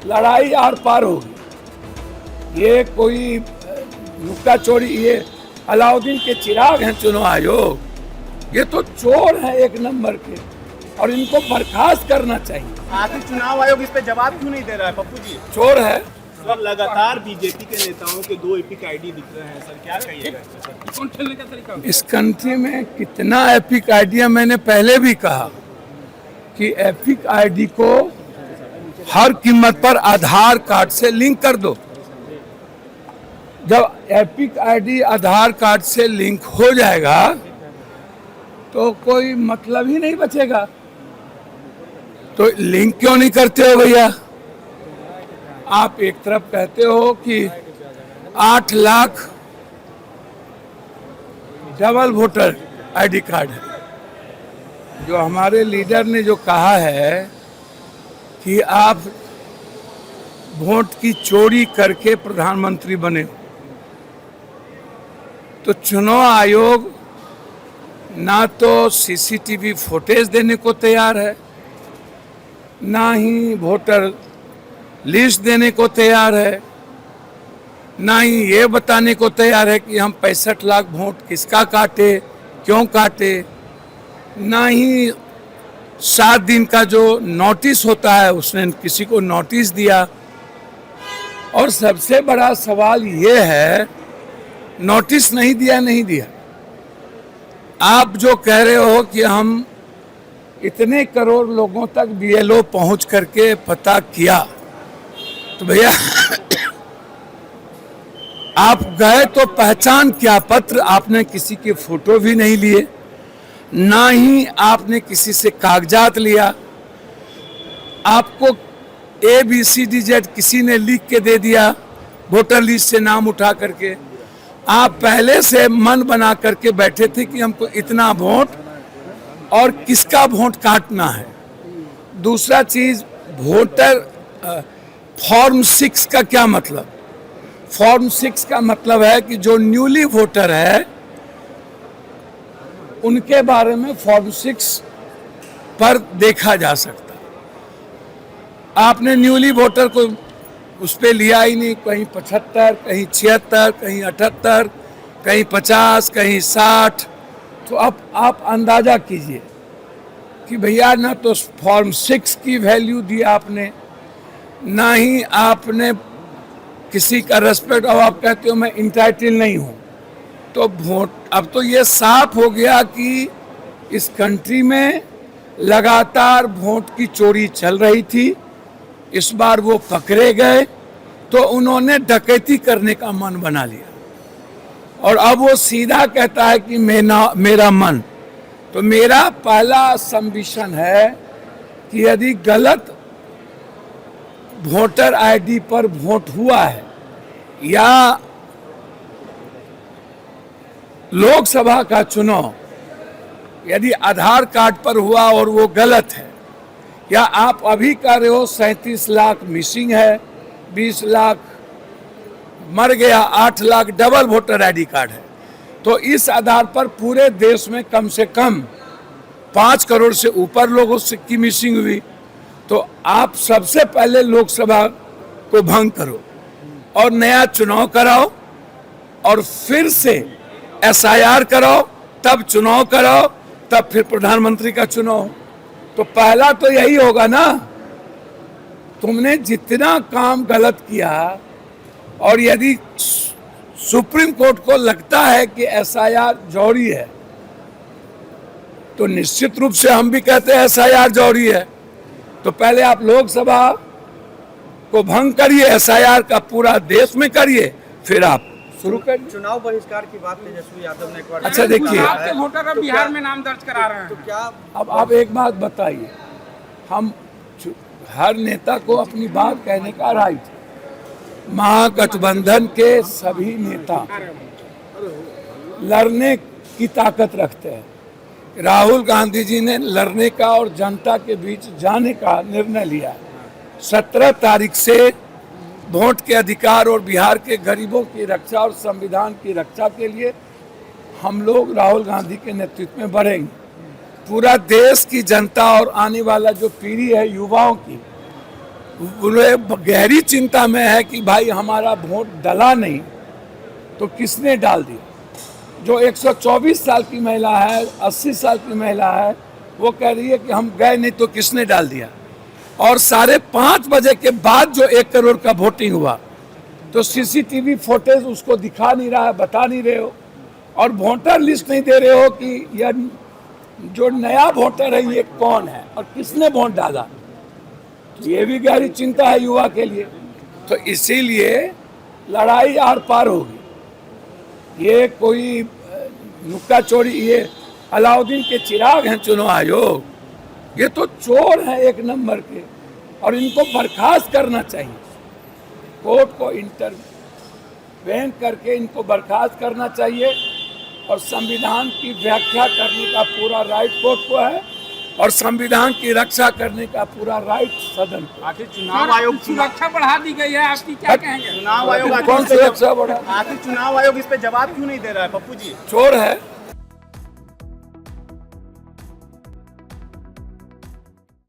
लड़ाई आर पार होगी। ये कोई नुक्ता चोरी, ये अलाउद्दीन के चिराग हैं चुनाव आयोग, ये तो चोर हैं एक नंबर के, और इनको बर्खास्त करना चाहिए। आखिर चुनाव आयोग इस पे जवाब क्यों नहीं दे रहा है पप्पू जी? चोर है सर, लगातार बीजेपी के नेताओं के 2 एपिक आईडी दिख रहे हैं सर, क्या कहिएगा? इस कंट्री में कितना एपिक आईडी, मैंने पहले भी कहा कि एपिक आईडी को हर कीमत पर आधार कार्ड से लिंक कर दो। जब एपिक आईडी आधार कार्ड से लिंक हो जाएगा तो कोई मतलब ही नहीं बचेगा। तो लिंक क्यों नहीं करते हो भैया? आप एक तरफ कहते हो कि 8 lakh double voter ID card है, जो हमारे लीडर ने जो कहा है कि आप वोट की चोरी करके प्रधानमंत्री बने, तो चुनाव आयोग ना तो सीसीटीवी फुटेज देने को तैयार है, ना ही वोटर लिस्ट देने को तैयार है, ना ही ये बताने को तैयार है कि हम 65 लाख वोट किसका काटे, क्यों काटे, ना ही 7 दिन का जो नोटिस होता है उसने किसी को नोटिस दिया। और सबसे बड़ा सवाल ये है, नोटिस नहीं दिया। आप जो कह रहे हो कि हम इतने करोड़ लोगों तक बीएलओ पहुंच करके पता किया, तो भैया आप गए तो पहचान क्या पत्र, आपने किसी के फोटो भी नहीं लिए, ना ही आपने किसी से कागजात लिया। आपको ABCDZ किसी ने लिख के दे दिया वोटर लिस्ट से नाम उठा करके। आप पहले से मन बना करके बैठे थे कि हमको इतना वोट और किसका वोट काटना है। दूसरा चीज, वोटर फॉर्म 6 का क्या मतलब? फॉर्म 6 का मतलब है कि जो न्यूली वोटर है उनके बारे में फॉर्म 6 पर देखा जा सकता है। आपने न्यूली वोटर को उस पर लिया ही नहीं, कहीं 75, कहीं 76, कहीं 78, कहीं 50, कहीं 60। तो अब आप अंदाजा कीजिए कि भैया ना तो फॉर्म 6 की वैल्यू दी आपने, ना ही आपने किसी का रेस्पेक्ट। अब आप कहते हो मैं इंटाइटल नहीं हूँ, तो वोट, अब तो ये साफ हो गया कि इस कंट्री में लगातार वोट की चोरी चल रही थी। इस बार वो पकड़े गए तो उन्होंने डकैती करने का मन बना लिया, और अब वो सीधा कहता है कि मेरा मन। तो मेरा पहला सबमिशन है कि यदि गलत वोटर आईडी पर वोट हुआ है, या लोकसभा का चुनाव यदि आधार कार्ड पर हुआ और वो गलत है, या आप अभी कह रहे हो 37 लाख मिसिंग है, 20 लाख मर गया, 8 lakh double voter ID card है, तो इस आधार पर पूरे देश में कम से कम 5 करोड़ से ऊपर लोगों की मिसिंग हुई। तो आप सबसे पहले लोकसभा को भंग करो और नया चुनाव कराओ, और फिर से SIR कराओ, तब चुनाव कराओ, तब फिर प्रधानमंत्री का चुनाव। तो पहला तो यही होगा ना। तुमने जितना काम गलत किया, और यदि सुप्रीम कोर्ट को लगता है कि SIR जौहरी है, तो निश्चित रूप से हम भी कहते हैं SIR जौहरी है। तो पहले आप लोकसभा को भंग करिए, SIR का पूरा देश में करिए, फिर आप शुरू करिए। चुनाव बहिष्कार की बात तेजस्वी यादव ने एक बार, अच्छा देखिए, आपके वोटर अब बिहार में नाम दर्ज करा रहे हैं, तो क्या अब आप एक बात बताइए, हम हर नेता को अपनी बात कहने का राइट है। महागठबंधन के सभी नेता लड़ने की ताकत रखते हैं। राहुल गांधी जी ने लड़ने का और जनता के बीच जाने का निर्णय लिया। 17 तारीख से वोट के अधिकार और बिहार के गरीबों की रक्षा और संविधान की रक्षा के लिए हम लोग राहुल गांधी के नेतृत्व में बढ़ेंगे। पूरा देश की जनता और आने वाला जो पीढ़ी है युवाओं की, उन्हें गहरी चिंता में है कि भाई हमारा वोट डला नहीं तो किसने डाल दिया। जो 124 साल की महिला है, 80 साल की महिला है, वो कह रही है कि हम गए नहीं तो किसने डाल दिया। और 5:30 बजे के बाद जो 1 करोड़ का वोटिंग हुआ तो सीसीटीवी फुटेज उसको दिखा नहीं रहा है, बता नहीं रहे हो, और वोटर लिस्ट नहीं दे रहे हो कि यह जो नया वोटर है ये कौन है और किसने वोट डाला। तो ये भी गहरी चिंता है युवा के लिए। तो इसीलिए लड़ाई आर पार होगी। ये कोई नुक्का चोरी, ये अलाउद्दीन के चिराग हैं चुनाव आयोग, ये तो चोर हैं 1 नंबर के, और इनको बर्खास्त करना चाहिए। कोर्ट को इंटरवेन करके इनको बर्खास्त करना चाहिए, और संविधान की व्याख्या करने का पूरा राइट कोर्ट को है, और संविधान की रक्षा करने का पूरा राइट सदन को। आखिर चुनाव आयोग सुरक्षा बढ़ा दी गई है, आपकी क्या कहेंगे? चुनाव आयोग कौन सुरक्षा बढ़ा? आखिर चुनाव आयोग इस पे जवाब क्यों नहीं दे रहा है पप्पू जी? चोर है।